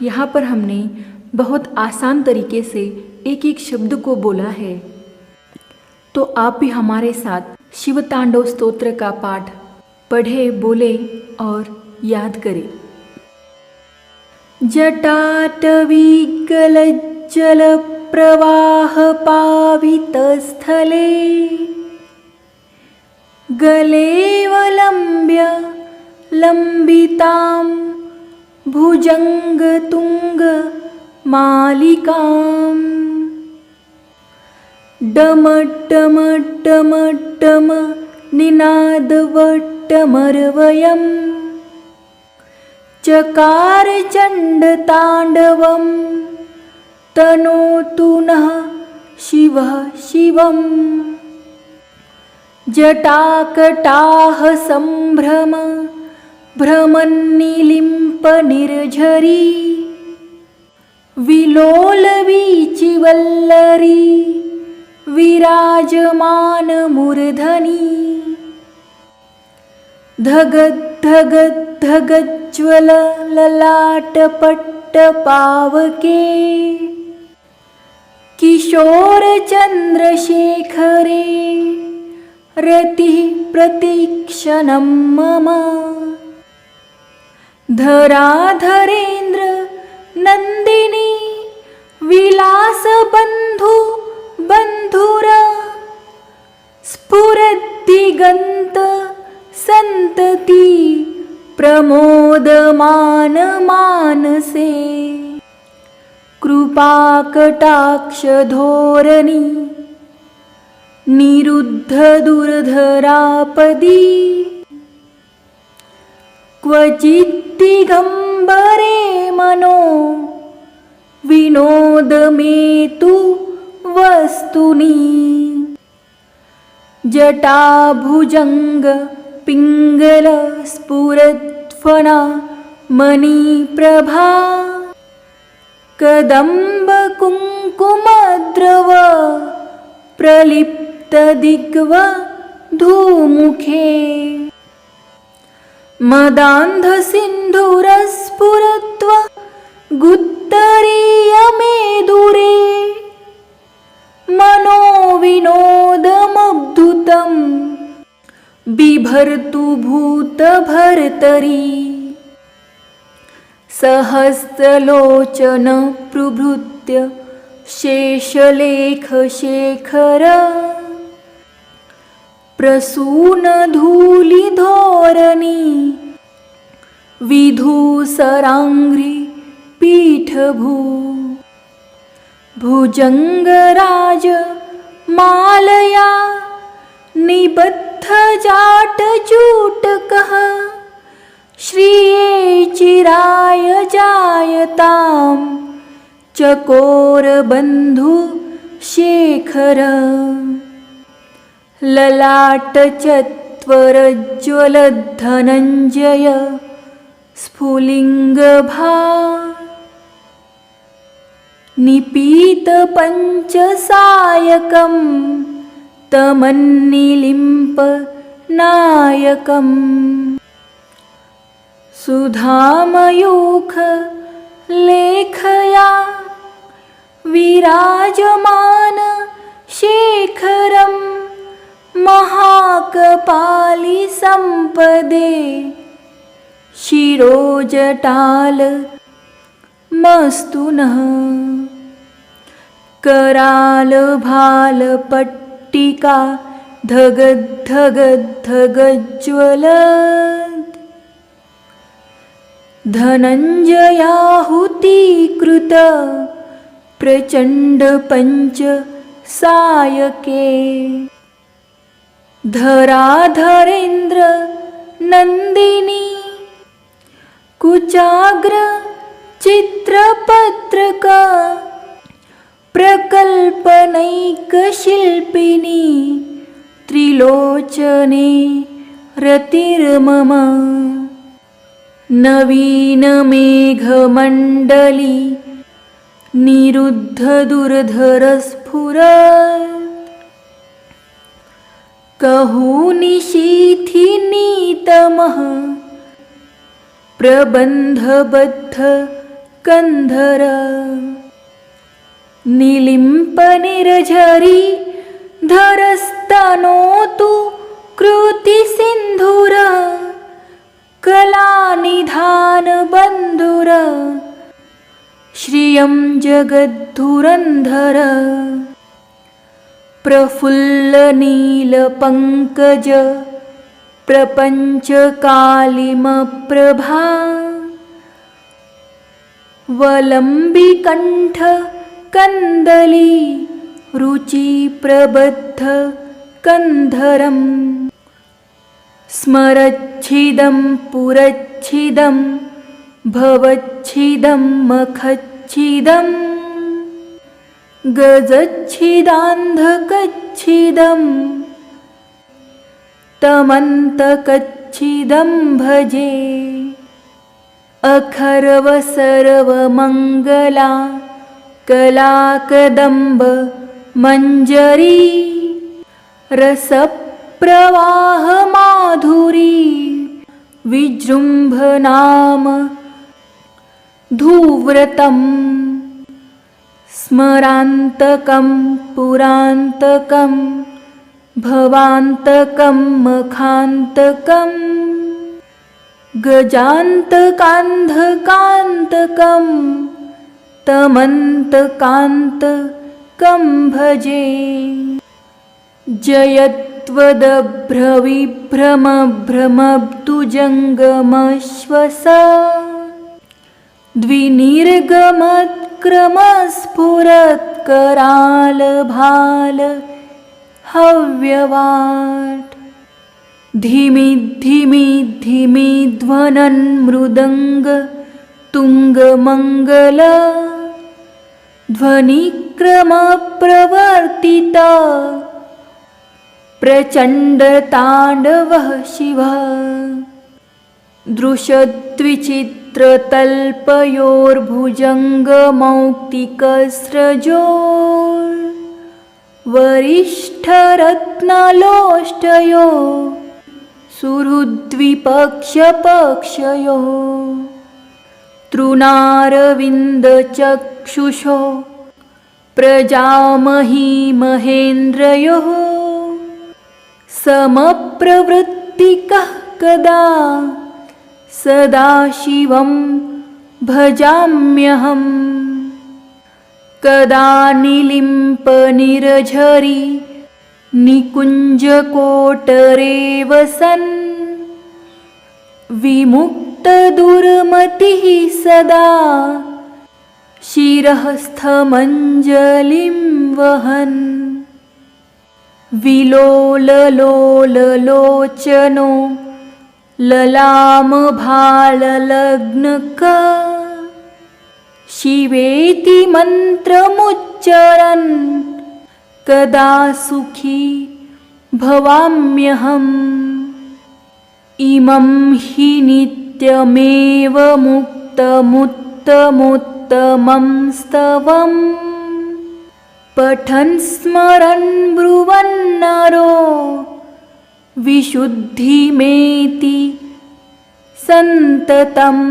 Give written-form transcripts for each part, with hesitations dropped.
यहाँ पर हमने बहुत आसान तरीके से एक एक शब्द को बोला है, तो आप भी हमारे साथ शिव तांडव स्तोत्र का पाठ पढ़े, बोले और याद करें। जटाटवीगलज्जल प्रवाह पावितस्थले गलेवलम्ब्य लम्बितां भुजङ्गतुङ्ग मालिकां डमड्डमड्डमड्डम निनादवट्टमर्वयम् चकार चण्डताण्डवं तनोतु नः शिवः शिवम् जटाकटाह सम्भ्रम भ्रमन्निलिम्प निर्झरी विलोलवीचिवल्लरी विराजमान मूर्धनि धगद्धगद्धगज्ज्वल ललाटपट्टपावके किशोरचन्द्रशेखरे रतिः प्रतीक्षणं मम धराधरेन्द्र नन्दिनी विलासबन्धु बन्धुर स्फुरद्दिगन्त सन्तति प्रमोदमान मानसे कृपाकटाक्षधोरणी निरुद्ध दुर्धरापदी क्वचिद्दिगम्बरे मनो विनोदमेतु वस्तुनि जटाभुजङ्ग पिङ्गल स्फुरत्फणा मणिप्रभा कदम्ब कुङ्कुमद्रव प्रलिप्तदिग्व धूमुखे मदान्धसिन्धुरस्फुरत्व गुत्तरीयमेदुरे मनोविनोदमब्धुतं बिभर्तु भूतभर्तरी सहस्रलोचन प्रभृत्य शेषलेखशेखर प्रसूनधूलिधोरणी विधूसराङ्घ्रि पीठभू भुजङ्गराज मालया निबद्धजाटचूटकः श्रिये चिराय जायतां चकोरबन्धु शेखर ललाटचत्वरज्ज्वलधनञ्जय स्फुलिङ्गभा निपीतपञ्चसायकं तमन्निलिम्प नायकम् सुधामयूख लेखया विराजमान शेखरं महाकपाली सम्पदे शिरोजटाल मस्तु नः कराल भाल पट्टिका धगद्धगद्धगज्ज्वल धनञ्जयाहुतीकृत प्रचण्ड पंच सायके धराधरेन्द्र नन्दिनी कुचाग्र चित्रपत्रक प्रकल्पनैकशिल्पिनी त्रिलोचने रतिर्मम नवीन मेघमण्डली निरुद्ध दुर्धर स्फुरत् कहूनिशीथि नीतमः प्रबन्धबद्ध कंधर निलिम्पनिर्झरी धरस्तनोतु कृति सिन्धुर कलानिधान बन्धुर श्रियं जगद्धुरन्धर प्रफुल्लनीलपङ्कज प्रपञ्चकालिमप्रभा वलम्बिकण्ठ कन्दली रुचिप्रबद्ध कंधरं स्मरच्छिदं पुरच्छिदं भवच्छिदं मखच्छिदं गजच्छिदान्धकच्छिदं तमन्तकच्छिदं भजे अखर्वसर्वमङ्गला कलाकदम्ब मञ्जरी रसप्रवाहमाधुरी विजृम्भनाम धूव्रतं स्मरान्तकं पुरान्तकं भवान्तकं मखान्तकं गजान्तकान्धकान्तकं तमन्तकान्तकं भजे जयत्वदभ्रविभ्रमभ्रमब्दुजङ्गमश्वस द्विनिर्गमत्क्रमस्फुरत्करालभाल हव्यवाट् धिमि धिमि धिमि ध्वनन् मृदङ्ग तुङ्गमङ्गल ध्वनिक्रमप्रवर्तित प्रचण्डताण्डवः शिवः दृशद्विचित्रतल्पयोर्भुजङ्गमौक्तिकस्रजोर्वरिष्ठरत्नलोष्टयो सुहृद्विपक्षपक्षयो तृणारविन्दचक्षुषो प्रजामही महेन्द्रयोः समप्रवृत्तिकः कदा सदाशिवं भजाम्यहम् कदा निलिम्पनिर्झरी निकुञ्जकोटरे वसन् विमुक्तदुर्मतिः सदा शिरःस्थमञ्जलिं वहन् विलोललोललोचनो ललामभाललग्नक शिवेति मन्त्रमुच्चरन् कदा सुखी भवाम्यहम् इमं हि नित्यमेव मुक्तमुत्तमोत्तमं स्तवम् पठन् स्मरन् ब्रुवन्नरो विशुद्धिमेति सन्ततम्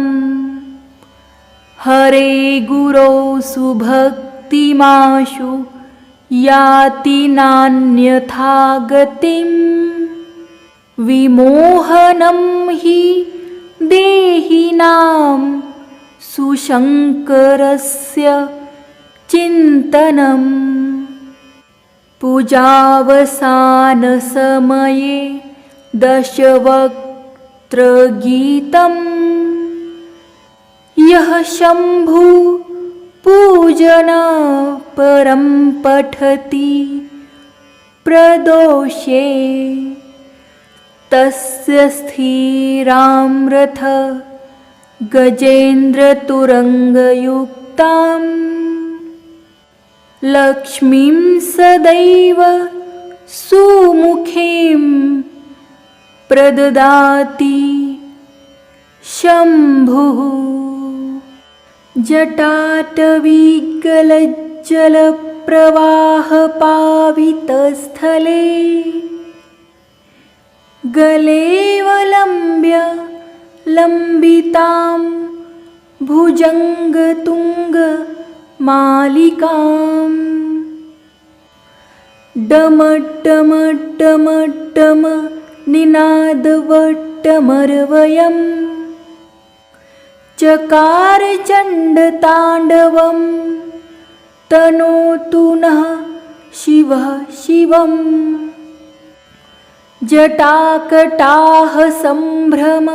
हरे गुरौ सुभक्तिमाशु याति नान्यथा गतिम् विमोहनं हि देहिनां सुशङ्करस्य चिन्तनम् पूजावसानसमये दशवक्त्रगीतं यः शम्भु पूजन परं पठति प्रदोषे तस्य स्थिरामृथ गजेन्द्रतुरङ्गयुक्ताम् लक्ष्मीं सदैव सुमुखीं प्रददाति शम्भुः जटाटवीगलज्जलप्रवाहपावितस्थले गलेवलम्ब्य लम्बितां भुजङ्गतुङ्ग मालिकाम् डमड्डमड्डमड्डम निनादवट्टमर्वयम् चकार चण्डताण्डवं तनोतु नः शिवः शिवम् जटाकटाह सम्भ्रम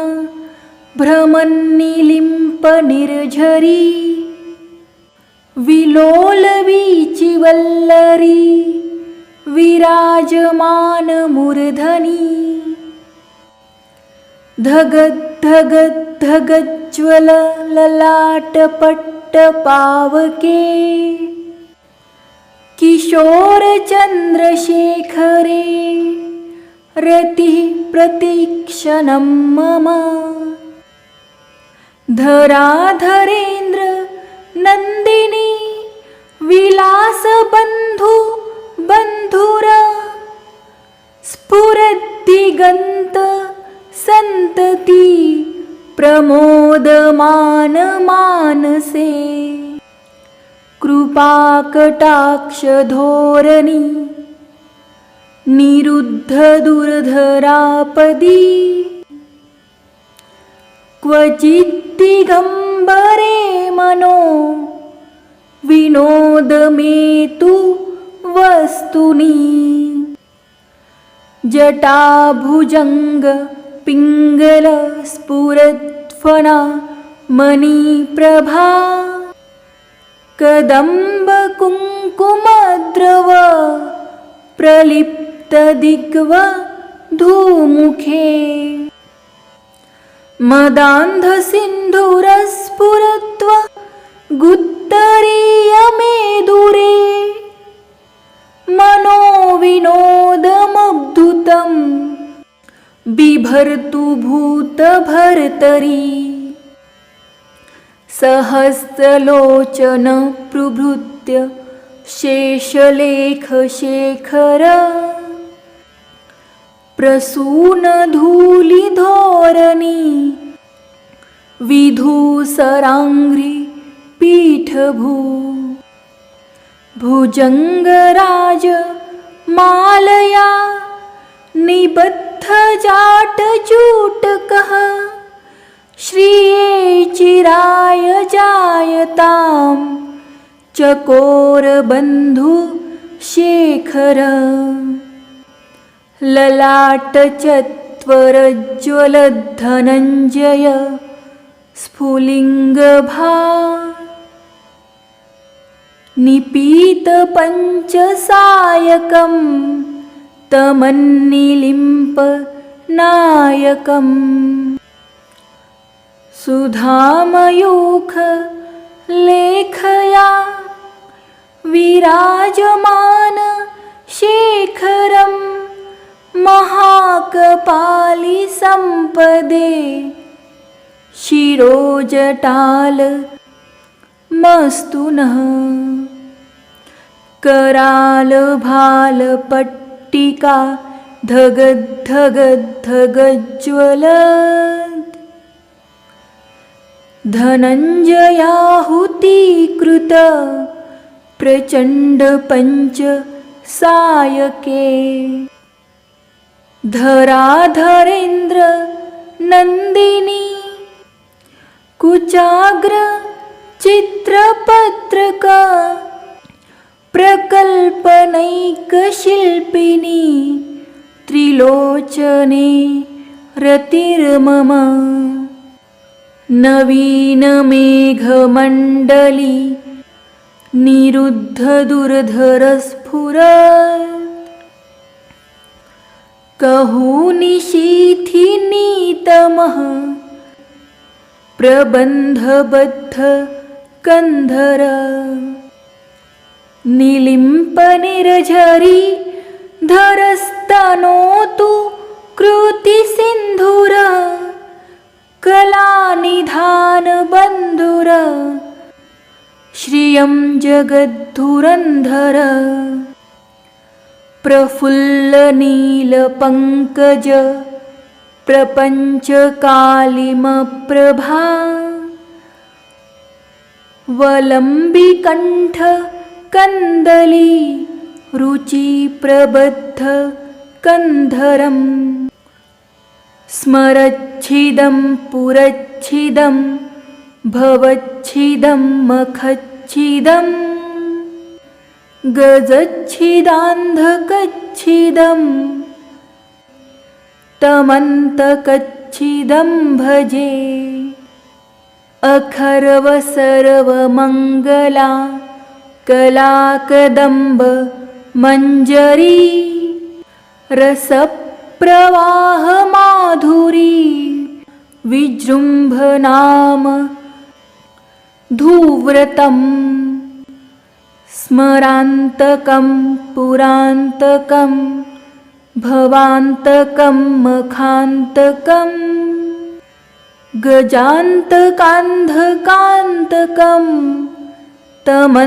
भ्रमन्निलिम्पनिर्झरी विलोलवीचिवल्लरी विराजमानमूर्धनि धगद्धगद्धगज्ज्वल ललाटपट्टपावके किशोरचन्द्रशेखरे रतिः प्रतीक्षणं मम धराधरेन्द्र नन्दिनी विलासबन्धु बन्धुर स्फुरद्दिगन्त सन्तति प्रमोदमान मानसे कृपाकटाक्षधोरणी निरुद्ध दुर्धरापदी क्वचिद्दिगम्बरे मनो विनोदमेतु वस्तुनि जटाभुजङ्ग पिङ्गल स्फुरत्फणा मणिप्रभा कदम्ब कुङ्कुमद्रव प्रलिप्तदिग्व धूमुखे मदान्धसिन्धुरस्फुरत्व गुत्तरीयमेदुरे मनोविनोदमब्धुतं बिभर्तु भूतभर्तरी सहस्रलोचन प्रभृत्य शेषलेखशेखर प्रसूनधूलिधोरणी विधूसराङ्घ्रि पीठभू भुजङ्गराज मालया निबद्धजाटचूटकः श्रिये चिराय जायतां चकोरबन्धु शेखर ललाटचत्वरज्ज्वलधनञ्जय स्फुलिङ्गभा निपीतपञ्चसायकं तमन्निलिम्पनायकम् सुधामयूख लेखया विराजमान शेखरं महाकपालि सम्पदे शिरोजटाल मस्तु नः करालभालपट्टिका धगद्धगद्धगज्ज्वलत् धनञ्जयाहुतीकृत प्रचण्डपञ्च सायके धराधरेन्द्र नन्दिनी कुचाग्र चित्रपत्रक प्रकल्पनैकशिल्पिनी त्रिलोचने रतिर्मम नवीनमेघमण्डली निरुद्धदुर्धरस्फुरत् कहूनिशीथिनीतमः प्रबन्धबद्ध कन्धर निलिम्पनिर्झरी धरस्तनोतु कृतिसिन्धुर कलानिधानबन्धुर श्रियं जगद्धुरन्धर प्रफुल्लनीलपङ्कज प्रपञ्चकालिमप्रभा वलम्बिकण्ठ कन्दली रुचिप्रबद्ध कन्धरम् स्मरच्छिदं पुरच्छिदं भवच्छिदं मखच्छिदं गजच्छिदान्धकच्छिदं तमन्तकच्छिदं भजे। अखर्वसर्वमङ्गला कलाकदम्ब मञ्जरी रसप्रवाहमाधुरी विजृम्भनाम धूव्रतम् स्मरान्तकं पुरान्तकं भवान्तकं मखान्तकं गजान्तकान्धकान्तकं तमन्तकान्तकं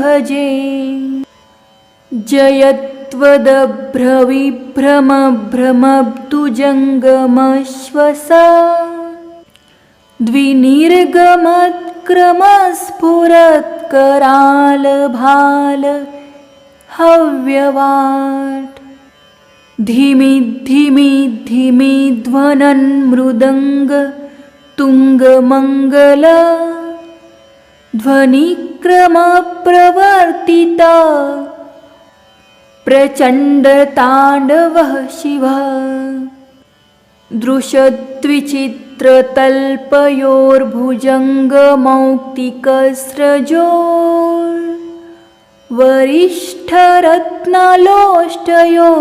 भजे। जयत्वदभ्रविभ्रमभ्रमब्दुजङ्गमश्वस द्विनिर्गमत्क्रमस्फुरत्करालभाल हव्यवाट् धिमि धिमि धिमि ध्वनन् मृदङ्ग तुङ्गमङ्गल ध्वनिक्रमप्रवर्तित प्रचण्डताण्डवः शिवः दृशद्विचित्रतल्पयोर्भुजङ्गमौक्तिकस्रजोर्वरिष्ठरत्नलोष्टयो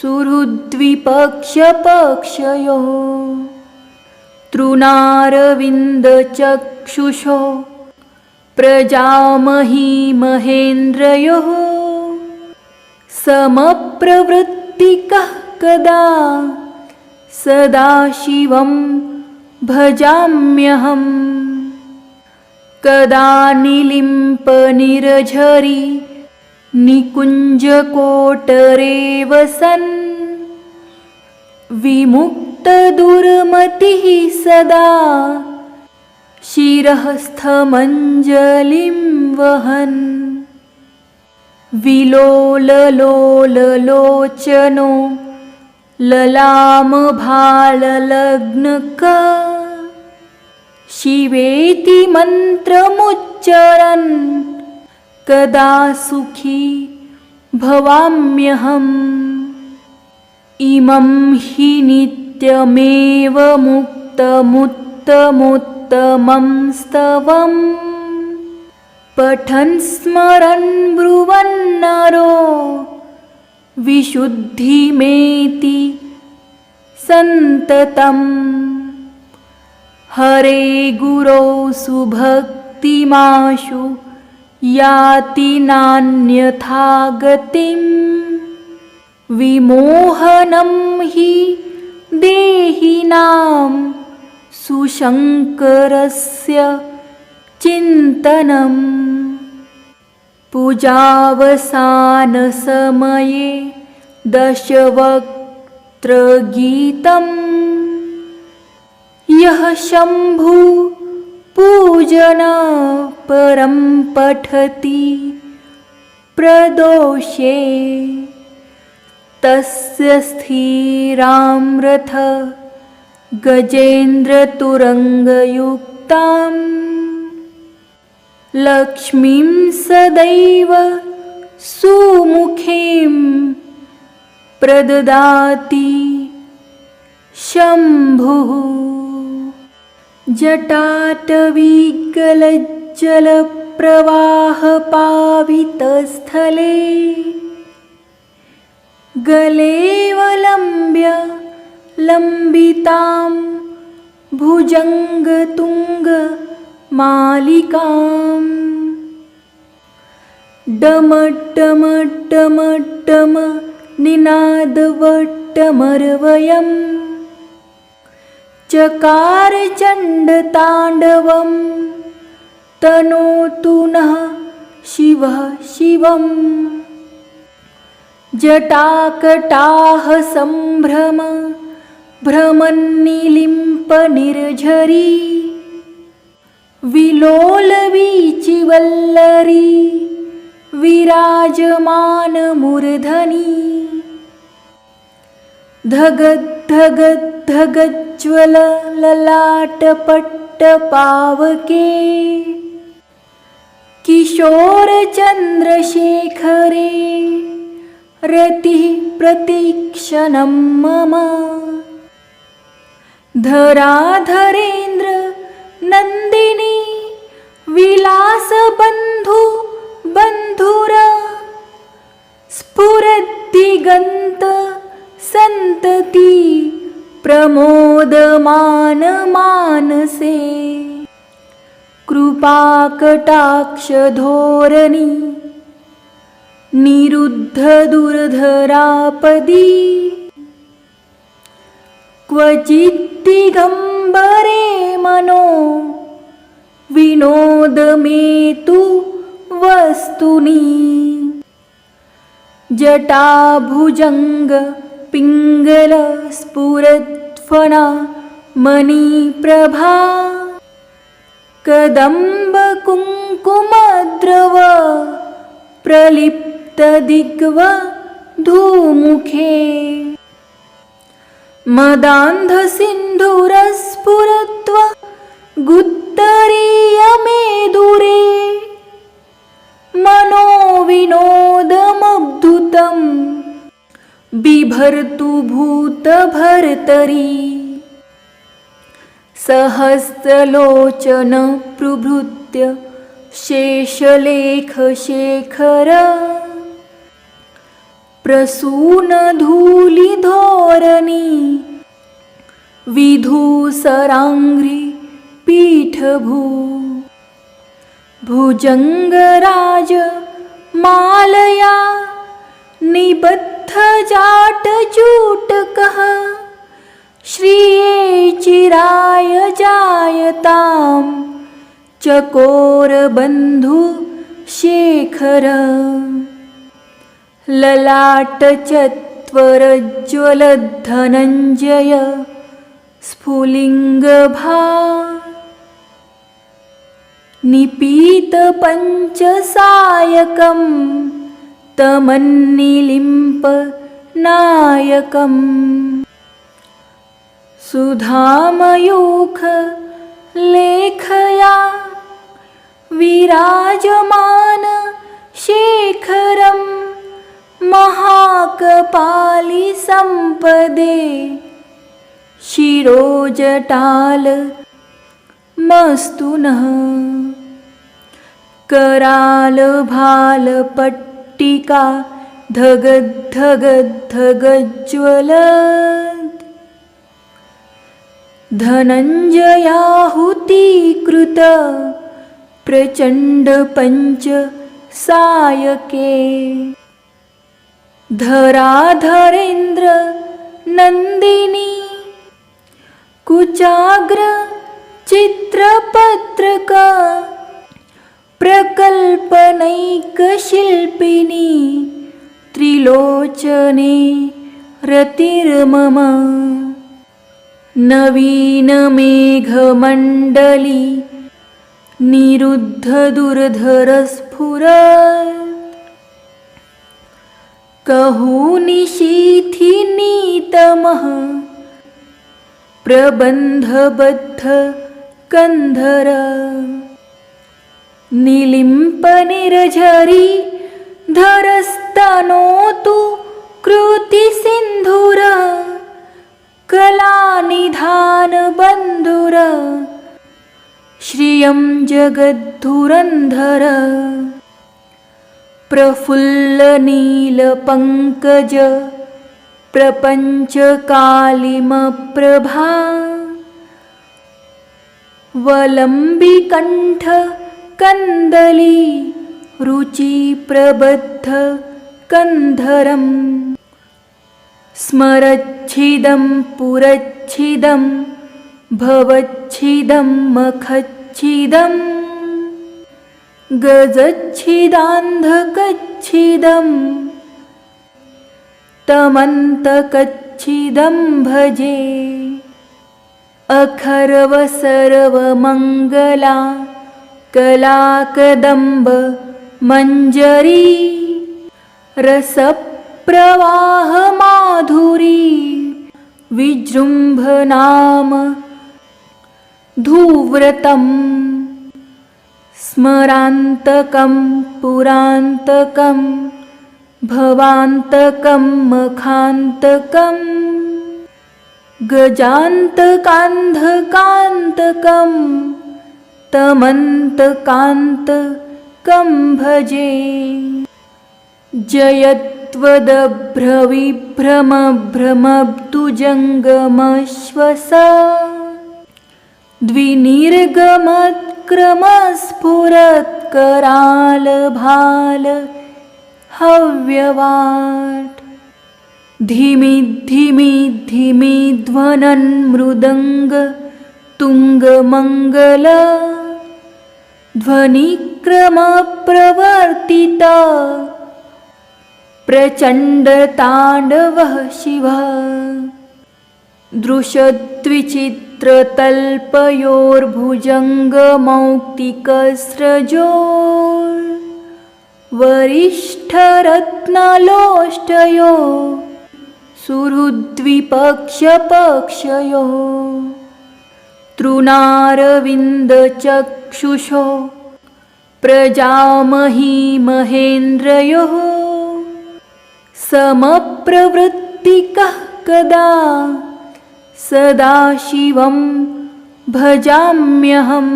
सुहृद्विपक्षपक्षयो तृणारविन्दचक्षुषो प्रजामही महेन्द्रयोः समप्रवृत्तिकः कदा सदाशिवं भजाम्यहम् कदा निलिम्पनिरझरी निकुञ्जकोटरे वसन् विमुक्तदुर्मतिः सदा शिरःस्थमञ्जलिं वहन् विलोललोललोचनो ललामभाललग्नक शिवेति मन्त्रमुच्चरन् कदा सुखी भवाम्यहम् इमं हि नित्यमेव मुक्तमुत्तमोत्तमं स्तवम् पठन् स्मरन् ब्रुवन्नरो विशुद्धिमेति सन्ततम् हरे गुरौ सुभक्तिमाशु याति नान्यथा गतिम् विमोहनं हि देहिनां सुशङ्करस्य चिन्तनम् पूजावसानसमये दशवक्त्रगीतम् यः शम्भु पूजन परं पठति प्रदोषे तस्य स्थिरामृथ गजेन्द्रतुरङ्गयुक्तां लक्ष्मीं सदैव सुमुखीं प्रददाति शम्भुः जटाटवीगलज्जलप्रवाहपावितस्थले गलेवलम्ब्य लम्बितां भुजङ्गतुङ्गमालिकां डमड्डमड्डमड्डम निनादवट्टमर्वयम् चकार चण्डताण्डवं तनोतु नः शिवः शिवम् जटाकटाह सम्भ्रम भ्रमन्निलिम्पनिर्झरी विलोलवीचि वल्लरी विराजमान मूर्धनि धगद् धगज्ज्वल ललाटपट्ट पावके किशोर चन्द्रशेखरे रतिः प्रतीक्षणं मम धराधरेन्द्र नन्दिनी विलासबन्धु बन्धुर स्फुरद्दिगन्त सन्तति प्रमोदमान मानसे कृपाकटाक्षधोरणी निरुद्ध दुर्धरापदी क्वचिद्दिगम्बरे मनो विनोदमेतु वस्तुनि जटाभुजंग पिंगल स्फुरत्फणा मणिप्रभा कदम्ब कुङ्कुमद्रव प्रलिप्तदिग्व धूमुखे मदान्धसिन्धुरस्फुरत्व गुत्तरीयमेदुरे मनोविनोदमब्धुतं बिभर्तु भूतभर्तरी सहस्रलोचन प्रभृत्य शेषलेखशेखर प्रसूनधूलिधोरणी विधूसराङ्घ्रि पीठभू भुजङ्गराज मालया निबद्धजाटजूटकः श्रिये चिराय जायतां चकोरबन्धु शेखर ललाटचत्वरज्ज्वलद्धनञ्जय स्फुलिङ्गभा निपीतपञ्चसायकं तमन्निलिम्प नायकम् सुधामयूख लेखया विराजमान शेखरं महाकपाली संपदे शिरोजटाल मस्तु नः कराल भाल पट्टिका धगज्ज्वल धनञ्जयाहुतीकृत प्रचण्ड पंच सायके धराधरेन्द्र नन्दिनी कुचाग्र चित्रपत्रक प्रकल्पनैकशिल्पिनी त्रिलोचने रतिर्मम नवीनमेघमण्डली निरुद्ध दुर्धरस्फुरत् कहूनिशीथिनीतमः प्रबन्धबद्ध कन्धर निलिम्पनिर्झरी धरस्तनोतु कृतिसिन्धुर कलानिधान बन्धुर श्रियं जगद्धुरन्धर प्रफुल्लनीलपङ्कज प्रपञ्चकालिमप्रभा वलम्बिकण्ठ कन्दली रुचिप्रबद्ध कन्धरं स्मरच्छिदं पुरच्छिदं भवच्छिदं मखच्छिदं गजच्छिदान्धकच्छिदं तमन्तकच्छिदं भजे अखर्व सर्वमङ्गला कलाकदम्ब मञ्जरी रसप्रवाह माधुरी विजृम्भनाम धूव्रतं स्मरान्तकं पुरान्तकं भवान्तकं मखान्तकं गजान्तकान्धकान्तकं तमन्तकान्तकं भजे। जयत्वदभ्रविभ्रमभ्रमब्दुजङ्गमश्वस द्विनिर्गमत्क्रमस्फुरत्करालभाल हव्यवाट् धिमि धिमि धिमि ध्वनन् मृदङ्ग तुङ्गमङ्गल ध्वनिक्रमप्रवर्तित प्रचण्डताण्डवः शिवः दृशद्विचित्रतल्पयोर्भुजङ्गमौक्तिकस्रजोर्वरिष्ठरत्नलोष्टयो सुहृद्विपक्षपक्षयो तृणारविन्दचक्षुषो प्रजामही महेन्द्रयोः समप्रवृत्तिकः कदा सदाशिवं भजाम्यहम्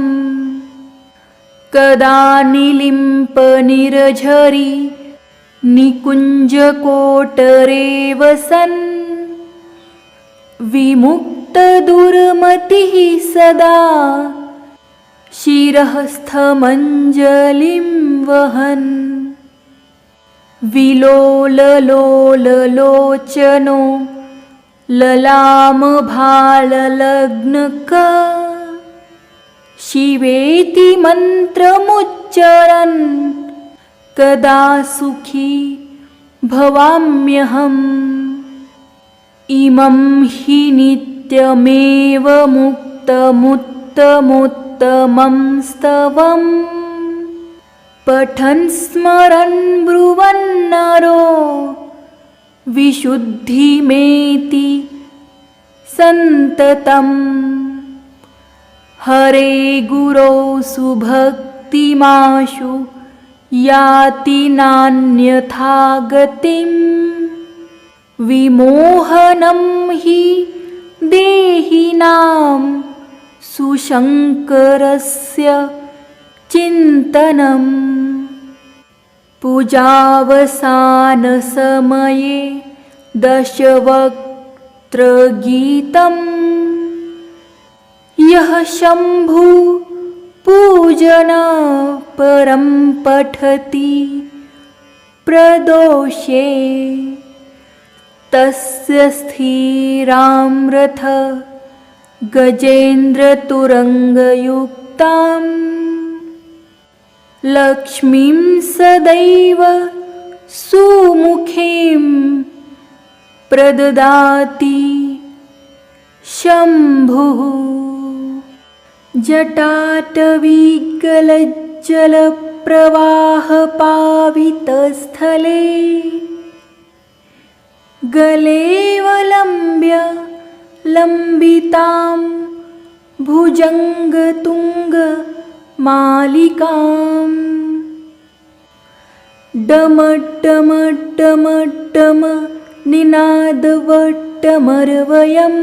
कदा निलिम्पनिरझरी निकुञ्जकोटरे वसन् विमुक्तदुर्मतिः सदा शिरःस्थमञ्जलिं वहन् विलोललोललोचनो ललामभाललग्नक शिवेति मन्त्रमुच्चरन् कदा सुखी भवाम्यहम् इमं हि नित्यमेव मुक्तमुत्तमोत्तमं स्तवम् पठन् स्मरन् ब्रुवन्नरो विशुद्धिमेति सन्ततम् हरे गुरौ सुभक्तिमाशु याति नान्यथा गतिम् विमोहनं हि देहिनां सुशङ्करस्य चिन्तनम् पूजावसानसमये दशवक्त्रगीतं यः शम्भु पूजन परं पठति प्रदोषे तस्य स्थिरामृथ गजेन्द्रतुरङ्गयुक्ताम् लक्ष्मीं सदैव सुमुखीं प्रददाति शम्भुः जटाटवीगलज्जलप्रवाहपावितस्थले गलेवलम्ब्य लम्बितां भुजङ्गतुङ्गमालिकाम् डमड्डमड्डमड्डम निनादवट्टमर्वयम्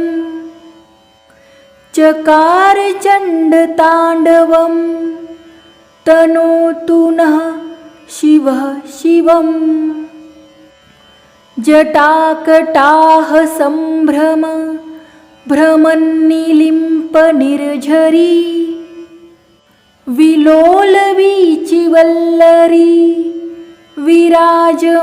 चकार चण्डताण्डवं तनोतु नः शिवः शिवम् जटाकटाह सम्भ्रम भ्रमन्निलिम्पनिर्झरी विलोलवीचिवल्लरी विराजमानमूर्धनि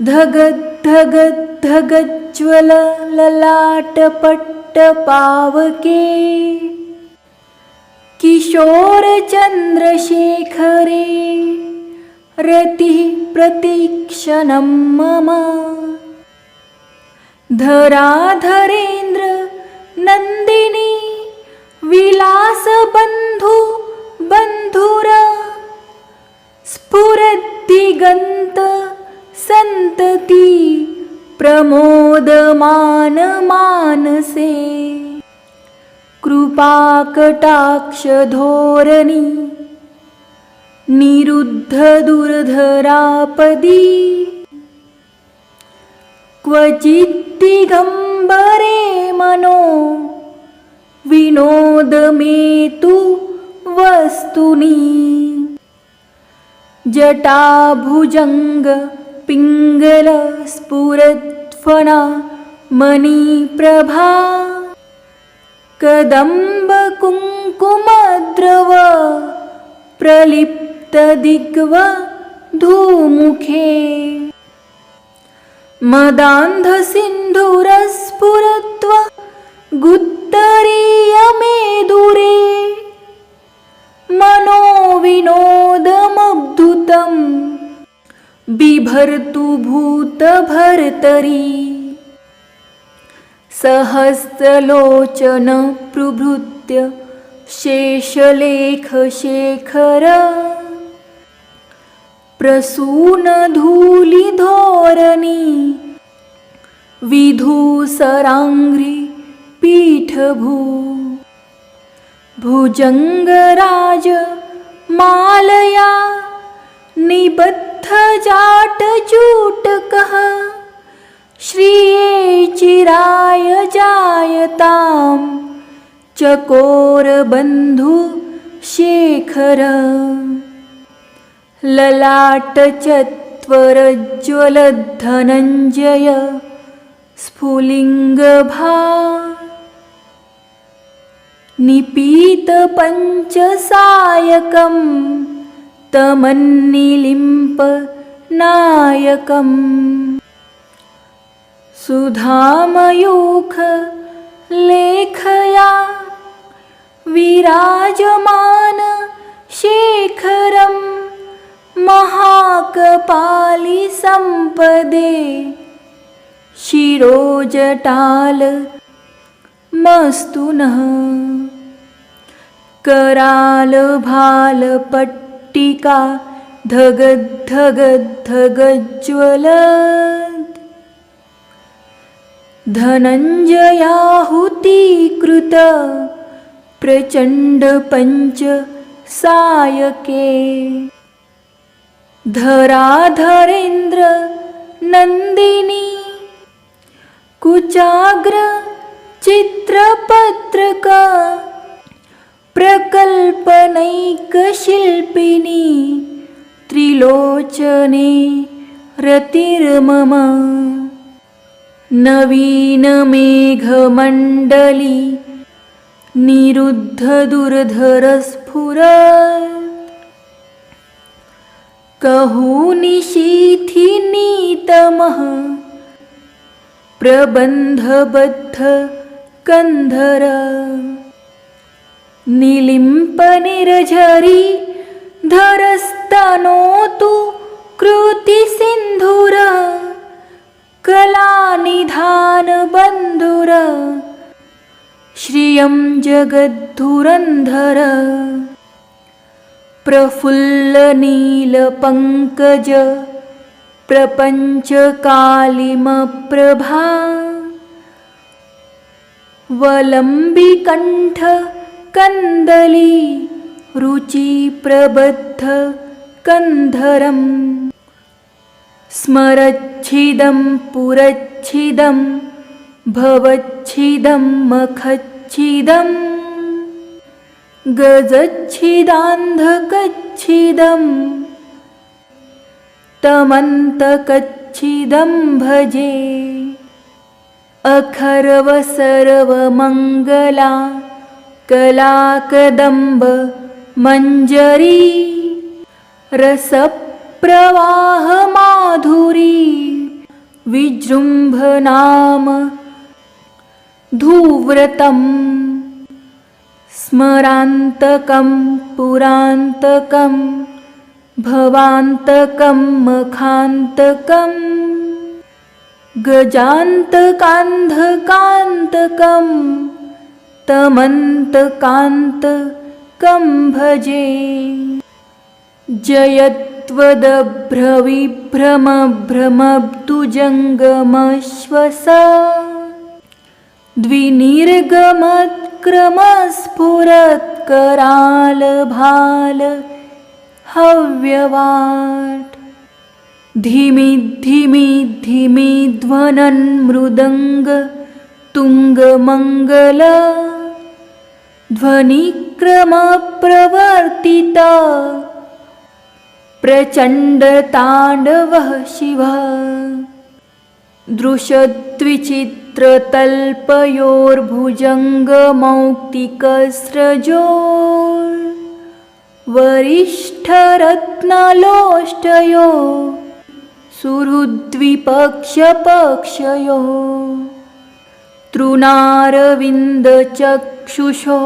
धगद्धगद्धगज्ज्वल ललाटपट्टपावके किशोरचन्द्रशेखरे रतिः प्रतीक्षणं मम धराधरेन्द्र नन्दिनी विलास बंधु बंधुर स्फुरद्दिगंत संतती प्रमोदमान मानसे कृपाकटाक्ष धोरणी निरुद्ध दुर्धरापदी क्वचिद्दिगंबरे मनो विनोदमेतु वस्तुनि जटाभुजंग पिंगल स्फुरत्फणा मणिप्रभा कदंब कुंकुमद्रव प्रलिप्तदिग्व धूमुखे मदान्ध सिन्धुरस्फुरत्व गुत्तरीयमेदुरे मनोविनोदमब्धुतं बिभर्तु भूतभर्तरी सहस्रलोचन प्रभृत्य शेषलेखशेखर प्रसूनधूलिधोरणी विधूसराङ्घ्रि पीठभू भुजङ्गराज मालया निबद्धजाटचूटकः श्रिये चिराय जायतां चकोरबन्धु शेखर ललाटचत्वरज्ज्वलद्धनञ्जय स्फुलिङ्गभा निपीतपञ्चसायकं तमन्निलिम्पनायकम् सुधामयूख लेखया विराजमान शेखरं महाकपाली संपदे शिरोजटाल मस्तुनः कराल भाल पट्टिका धगद्धगद्धगज्ज्वलत् धनञ्जयाहुतीकृत प्रचण्ड पंच सायके धराधरेन्द्र नन्दिनी कुचाग्र चित्रपत्रक प्रकल्पनैकशिल्पिनी त्रिलोचने रतिर्मम नवीन मेघमण्डली निरुद्ध दुर्धर स्फुरत् कहूनिशीथिनीतमः प्रबन्धबद्ध कंधर निलिम्पनिर्झरी धरस्तनोतु कृतिसिन्धुर कलानिधान बन्धुर श्रियं जगद्धुरन्धर प्रफुल्लनीलपङ्कज प्रपञ्चकालिमप्रभा वलम्बिकण्ठ कन्दली रुचिप्रबद्ध कंधरम् स्मरच्छिदं पुरच्छिदं भवच्छिदं मखच्छिदं गजच्छिदान्धकच्छिदं तमन्तकच्छिदं भजे अखर्वसर्वमङ्गला कलाकदम्ब मञ्जरी रसप्रवाह माधुरी विजृम्भनाम धूव्रतम् स्मरान्तकं पुरान्तकं भवान्तकं मखान्तकं गजान्तकान्धकान्तकं तमन्तकान्तकं भजे। जयत्वदभ्रविभ्रमभ्रमब्दुजङ्गमश्वसा द्विनिर्गमत्क्रमस्फुरत्करालभाल हव्यवाट्। धिमि धिमि धिमि ध्वनन् मृदङ्ग तुङ्गमङ्गल ध्वनिक्रमप्रवर्तिता प्रचण्डताण्डवः शिवः। दृशद्विचित्रतल्पयोर्भुजङ्गमौक्तिकस्रजोर्वरिष्ठरत्नलोष्टयो सुहृद्विपक्षपक्षयो तृणारविन्दचक्षुषो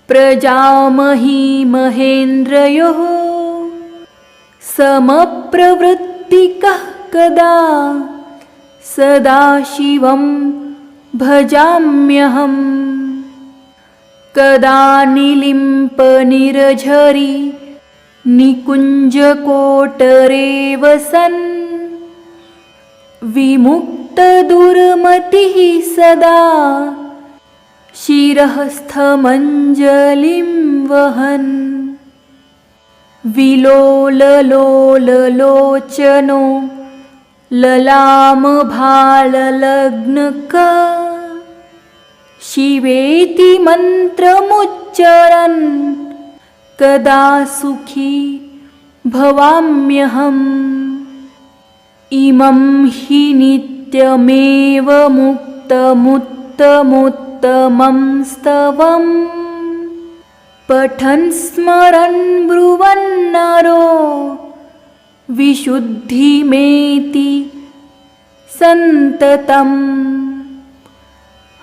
प्रजामही महेन्द्रयोः समप्रवृत्तिकः कदा सदा शिवं भजाम्यहम्। कदा निलिम्पनिरझरी निकुञ्जकोटरे वसन् विमुक्तदुर्मतिः सदा शिरःस्थमञ्जलिं वहन्। विलोललोललोचनो ललामभाललग्नक शिवेति मन्त्रमुच्चरन् कदा सुखी भवाम्यहम्। इमं हि नित्यमेव मुक्तमुत्तमोत्तमं स्तवम् पठन् स्मरन् ब्रुवन्नरो विशुद्धिमेति सन्ततम्।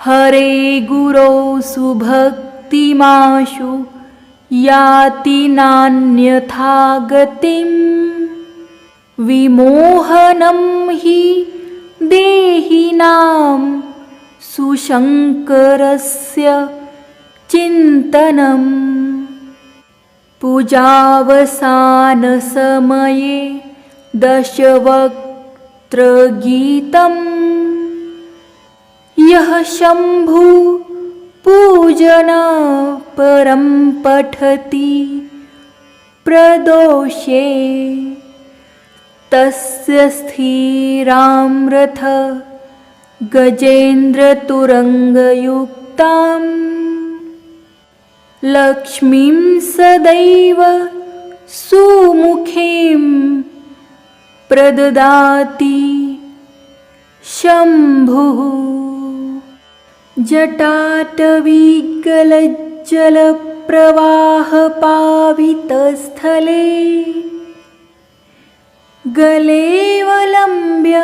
हरे गुरौ सुभक्तिमाशु याति नान्यथा गतिम्। विमोहनं हि देहिनां सुशङ्करस्य चिन्तनम्। पूजावसानसमये दशवक्त्रगीतम् यः शम्भु पूजन परं पठति प्रदोषे तस्य स्थिरामृथ गजेन्द्रतुरङ्गयुक्तां लक्ष्मीं सदैव सुमुखीं प्रददाति शम्भुः। जटाटवीगलज्जलप्रवाहपावितस्थले गलेवलम्ब्य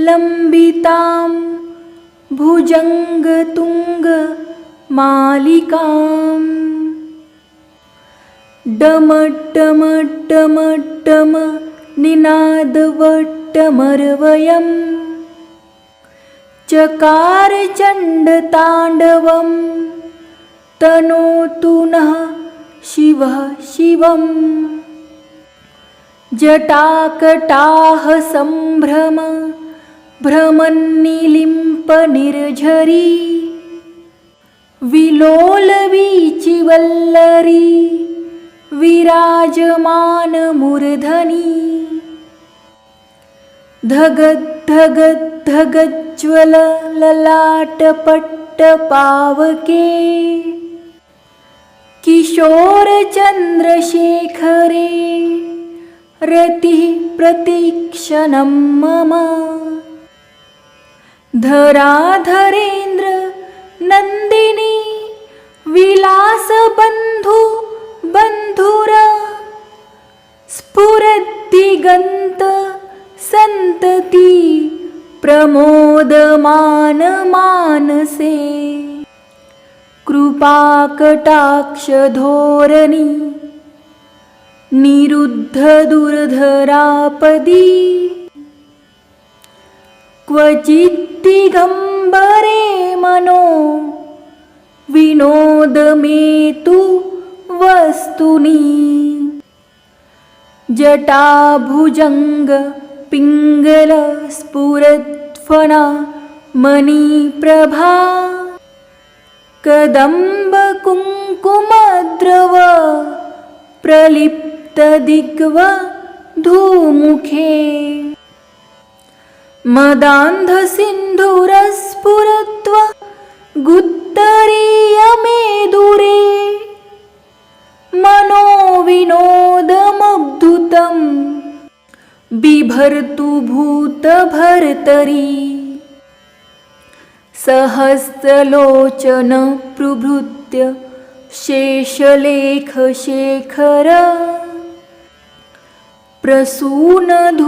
लम्बितां भुजङ्गतुङ्गमालिकां डमड्डमड्डमड्डम निनादवट्टमर्वयम् चकार चण्डताण्डवं तनोतु नः शिवः शिवम्। जटाकटाह सम्भ्रम भ्रमन्निलिम्पनिर्झरी विलोलवीचिवल्लरी विराजमानमूर्धनि धगद्धगद्धगज्ज्वल ललाटपट्टपावके किशोरचन्द्रशेखरे रतिः प्रतीक्षणं मम। धराधरेन्द्र नन्दिनी विलासबन्धु बन्धुर स्फुरद्दिगन्त सन्तति प्रमोदमान मानसे। कृपाकटाक्षधोरणी निरुद्धदुर्धरापदी क्वचिद्दिगम्बरे मनो विनोदमेतु वस्तुनि जटाभुजंग पिंगल स्फुरत्फणा मणिप्रभा कदम्ब कुङ्कुमद्रव प्रलिप्तदिग्व धूमुखे मदान्धसिन्धुरस्फुरत्व गुत्तरीयमेदुरे मनोविनोदमब्धुतं बिभर्तु भूतभर्तरी सहस्रलोचन प्रभृत्य शेषलेखशेखर प्रसूनधूलिधोरणी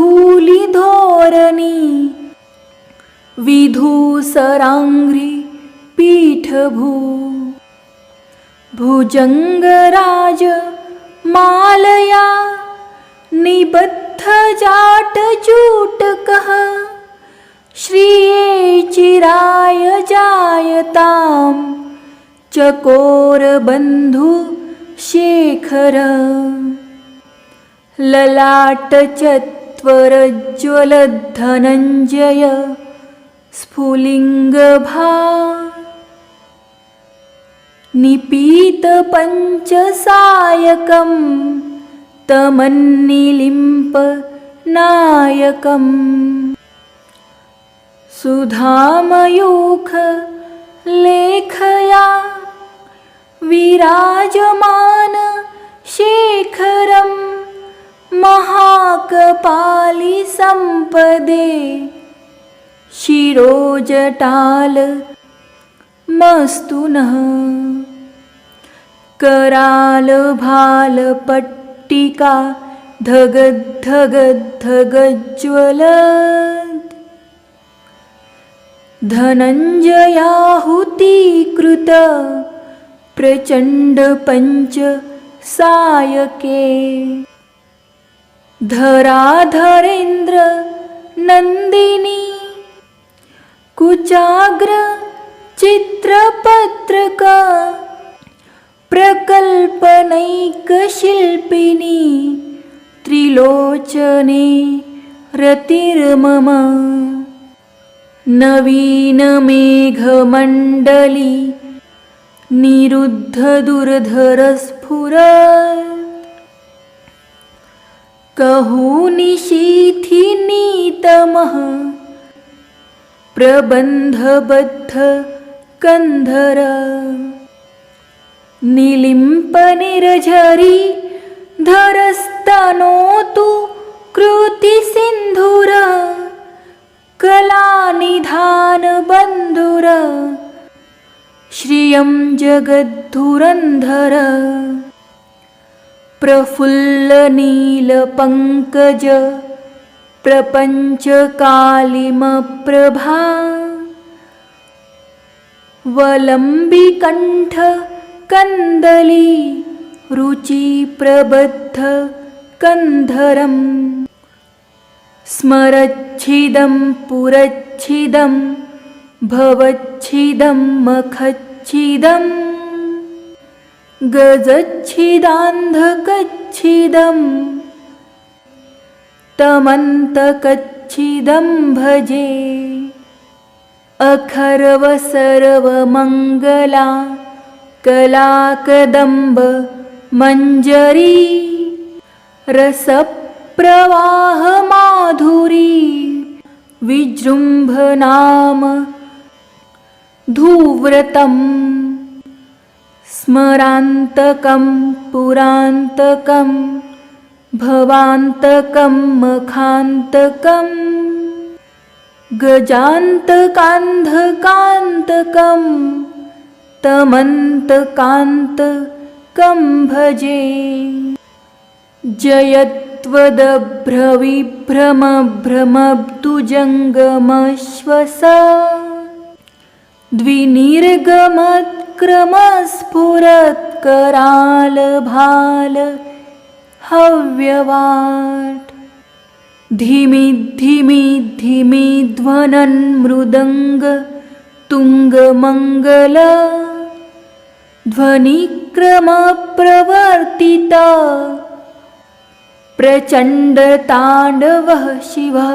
विधूसराङ्घ्रि पीठभू भुजङ्गराज मालया निबद्धजाटचूटकः श्रिये चिराय जायतां चकोरबन्धु शेखर ललाटचत्वरज्ज्वलद्धनञ्जय स्फुलिङ्गभा निपीतपञ्चसायकं तमन्निलिम्पनायकम् सुधामयूख लेखया विराजमान शेखरं महाकपाली संपदे शिरोजटाल मस्तु नः कराल भाल पट्टिका धगद्धगद्धगज्ज्वलत् धनञ्जयाहुतीकृत प्रचण्ड पंच सायके धराधरेन्द्र नन्दिनी कुचाग्र चित्रपत्रक प्रकल्पनैकशिल्पिनी त्रिलोचने रतिर्मम नवीनमेघमण्डली निरुद्धदुर्धरस्फुरत् कहूनिशीथिनीतमः प्रबन्धबद्ध कन्धर निलिम्पनिर्झरी धरस्तनोतु कृतिसिन्धुर कलानिधानबन्धुर श्रियं जगद्धुरन्धर प्रफुल्लनीलपङ्कज प्रपञ्चकालिमप्रभा वलम्बिकण्ठ कन्दली रुचिप्रबद्ध कन्धरं स्मरच्छिदं पुरच्छिदं भवच्छिदं मखच्छिदं गजच्छिदान्धकच्छिदं तमन्तकच्छिदं भजे अखर्वसर्वमङ्गला कलाकदम्ब मञ्जरी रसप्रवाहमाधुरी विजृम्भनाम धूव्रतं स्मरान्तकं पुरान्तकं भवान्तकं मखान्तकं गजान्तकान्धकान्तकं तमन्तकान्तकं भजे जयत्वदभ्रविभ्रमभ्रमब्दुजङ्गमश्वस द्विनिर्गमत्क्रमस्फुरत्करालभाल हव्यवाट् धिमि धिमि धिमि ध्वनन् मृदङ्ग तुङ्गमङ्गल ध्वनिक्रमप्रवर्तिता प्रचण्डताण्डवः शिवः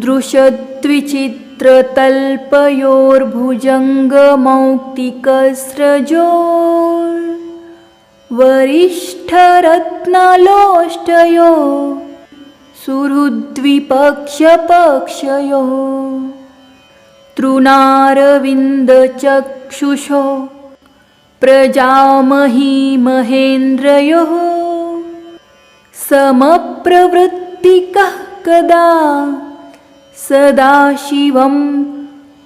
दृशद्विचित्रतल्पयोर्भुजङ्गमौक्तिकस्रजोर्वरिष्ठरत्नलोष्टयो सुहृद्विपक्षपक्षयो तृणारविन्दचक्षुषो प्रजामही महेन्द्रयोः समप्रवृत्तिकः कदा सदाशिवं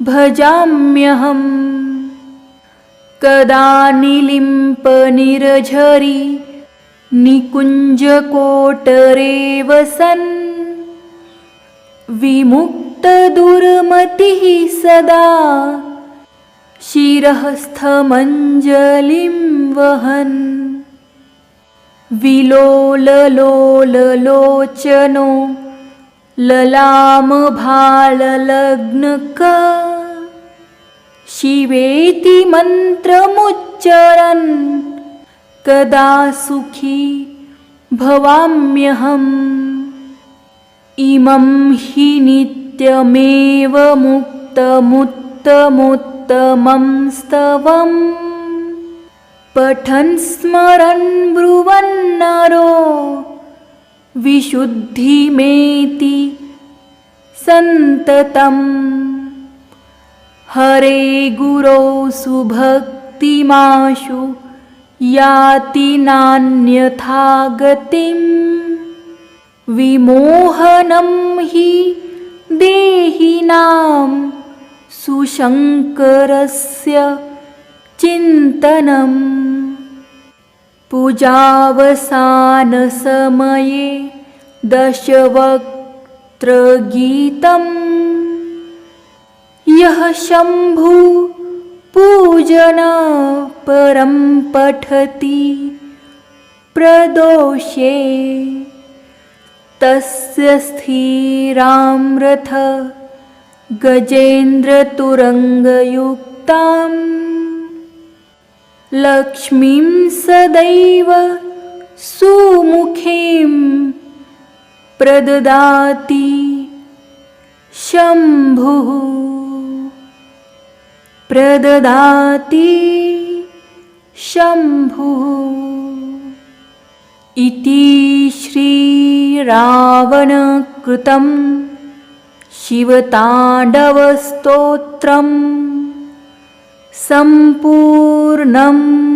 भजाम्यहम् कदा निलिम्पनिर्झरी निकुञ्जकोटरे वसन् विमुक्तदुर्मतिः सदा शिरःस्थमञ्जलिं वहन् विलोललोललोचनो ललामभाललग्नका शिवेति मन्त्रमुच्चरन् कदा सुखी भवाम्यहम् इमं हि नित्यमेव मुक्तमुत्तमोत्तमं स्तवम् पठन् स्मरन् ब्रुवन्नरो विशुद्धिमेति सन्ततम् हरे गुरौ सुभक्तिमाशु याति नान्यथा गतिम् विमोहनं हि देहिनां सुशङ्करस्य चिन्तनम् पूजावसानसमये दशवक्त्रगीतम् यः शम्भु पूजन परं पठति प्रदोषे तस्य स्थिरामृथ गजेन्द्रतुरङ्गयुक्ताम् लक्ष्मीं सदैव सुमुखीं प्रददाति शम्भुः प्रददाति शम्भुः इति श्रीरावणकृतं शिवताण्डवस्तोत्रम् सम्पूर्णम्।